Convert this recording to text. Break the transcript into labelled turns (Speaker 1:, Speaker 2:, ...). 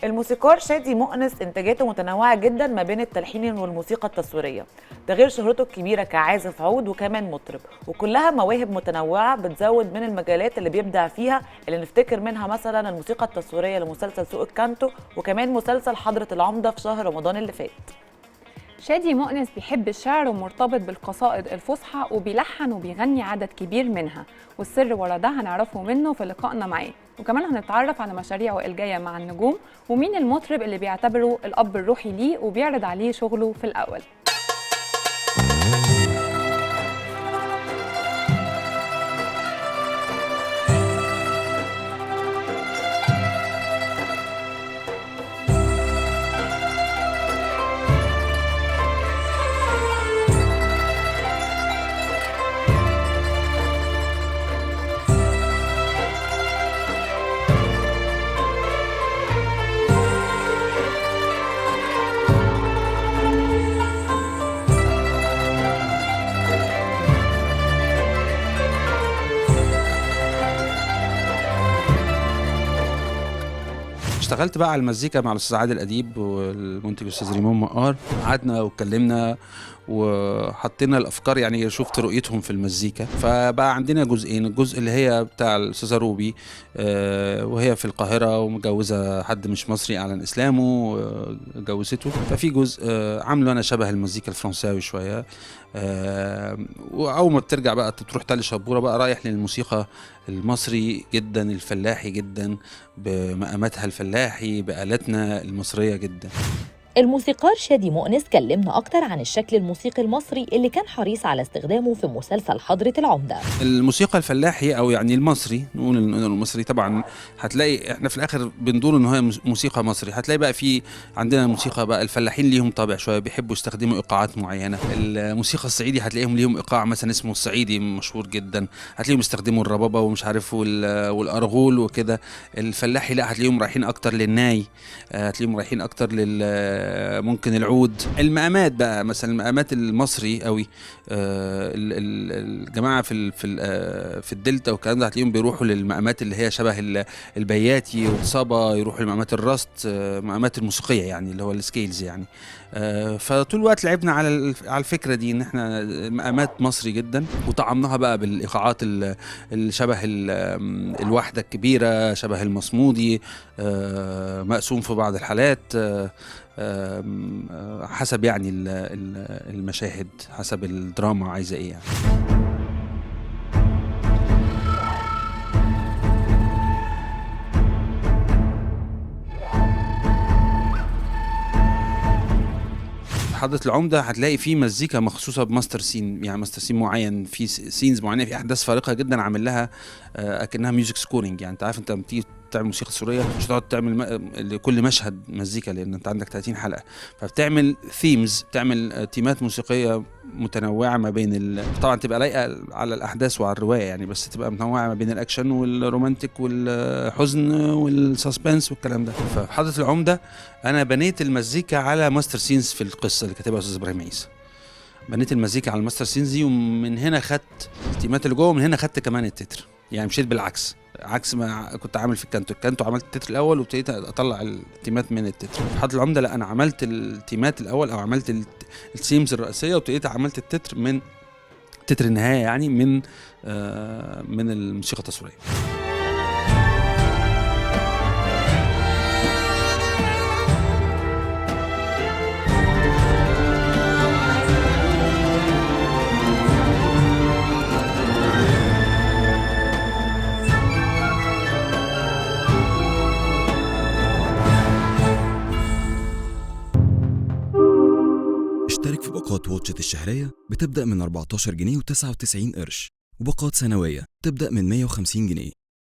Speaker 1: الموسيقار شادي مؤنس انتاجاته متنوعه جدا ما بين التلحين والموسيقى التصويريه، ده غير شهرته الكبيره كعازف عود وكمان مطرب، وكلها مواهب متنوعه بتزود من المجالات اللي بيبدع فيها، اللي نفتكر منها مثلا الموسيقى التصويريه لمسلسل سوق الكانتو، وكمان مسلسل حضرة العمده في شهر رمضان اللي فات.
Speaker 2: شادي مؤنس بيحب الشعر ومرتبط بالقصائد الفصحى، وبيلحن وبيغني عدد كبير منها، والسر ورا ده هنعرفه منه في لقائنا معاه، وكمان هنتعرف على مشاريعه الجايه مع النجوم، ومين المطرب اللي بيعتبره الاب الروحي ليه وبيعرض عليه شغله في الاول.
Speaker 3: اشتغلت بقى على المزيكا مع الاستاذ عادل اديب والمنتج الاستاذ ريمون مقار. قعدنا واتكلمنا وحطينا الافكار، يعني شفت رؤيتهم في المزيكا. فبقى عندنا جزئين، الجزء اللي هي بتاع الاستاذه روبي وهي في القاهره ومتجوزه حد مش مصري اعلن اسلامه جوزته، ففي جزء عامله انا شبه المزيكا الفرنساوي شويه. واول ما بترجع بقى تروح تالي شبوره بقى رايح للموسيقى المصري جدا، الفلاحي جدا، بمقاماتها الفلاحي، بآلاتنا المصريه جدا.
Speaker 4: الموسيقار شادي مؤنس كلمنا أكتر عن الشكل الموسيقي المصري اللي كان حريص على استخدامه في مسلسل حضرة العمدة.
Speaker 3: الموسيقى الفلاحي أو يعني المصري، نقول المصري طبعا، هتلاقي احنا في الآخر بندور إن هي موسيقى مصري. هتلاقي بقى في عندنا موسيقى بقى الفلاحين ليهم طابع شوية، بيحبوا يستخدموا إيقاعات معينة. الموسيقى الصعيدي هتلاقيهم ليهم إيقاع مثلا اسمه الصعيدي مشهور جدا، هتلاقيهم يستخدموا الربابة ومش عارف والأرغول وكده. الفلاحي لا، هتلاقيهم رايحين أكتر للناي، هتلاقيهم رايحين أكتر ممكن العود. المقامات بقى مثلا المقامات المصري قوي، الجماعه في الدلتا والكلام ده هتلاقيهم بيروحوا للمقامات اللي هي شبه البياتي والصبا، يروحوا لمقامات الرست، مقامات الموسيقيه يعني اللي هو السكيلز يعني. فطول الوقت لعبنا على الفكره دي، ان احنا مقامات مصري جدا، وطعمناها بقى بالايقاعات الشبه الوحده الكبيره، شبه المصمودي، مقسوم في بعض الحالات، حسب يعني المشاهد، حسب الدراما عايزه ايه يعني. حضرة العمدة هتلاقي فيه مزيكا مخصوصة بماستر سين، يعني ماستر سين معين، في سينز معينة، في أحداث فارقة جدا عامل لها أكنها ميوزك سكورينج. يعني أنت عارف أنت لما تيجي تعمل موسيقى سورية مش هتقعد تعمل لكل مشهد مزيكا، لأن أنت عندك 30 حلقة، فبتعمل ثيمز، بتعمل تيمات موسيقية متنوعة ما بين طبعا تبقى لايقة على الأحداث وعلى الرواية يعني، بس تبقى متنوعة ما بين الأكشن والرومانتيك والحزن والسسبنس والكلام ده. ففي حضرة العمدة أنا بنيت المزيكا على ماستر سينز في القصة اللي كاتبها أستاذ إبراهيم عيسى. بنيت المزيكا على الماستر سينز دي، ومن هنا خدت التيمات اللي جوه، ومن هنا خدت كمان التتر. يعني مشيت بالعكس، عكس ما كنت عامل في الكانتو عملت التتر الاول وابتديت اطلع التيمات من التتر. في حضرة العمدة لا، انا عملت التيمات الاول، او عملت السيمز الرئيسيه، وابتديت عملت التتر من تتر النهايه، يعني من الموسيقى التصويريه.
Speaker 5: اشترك في باقات واتشت الشهرية بتبدأ من 14 جنيه و99 قرش، وباقات سنوية تبدأ من 150 جنيه.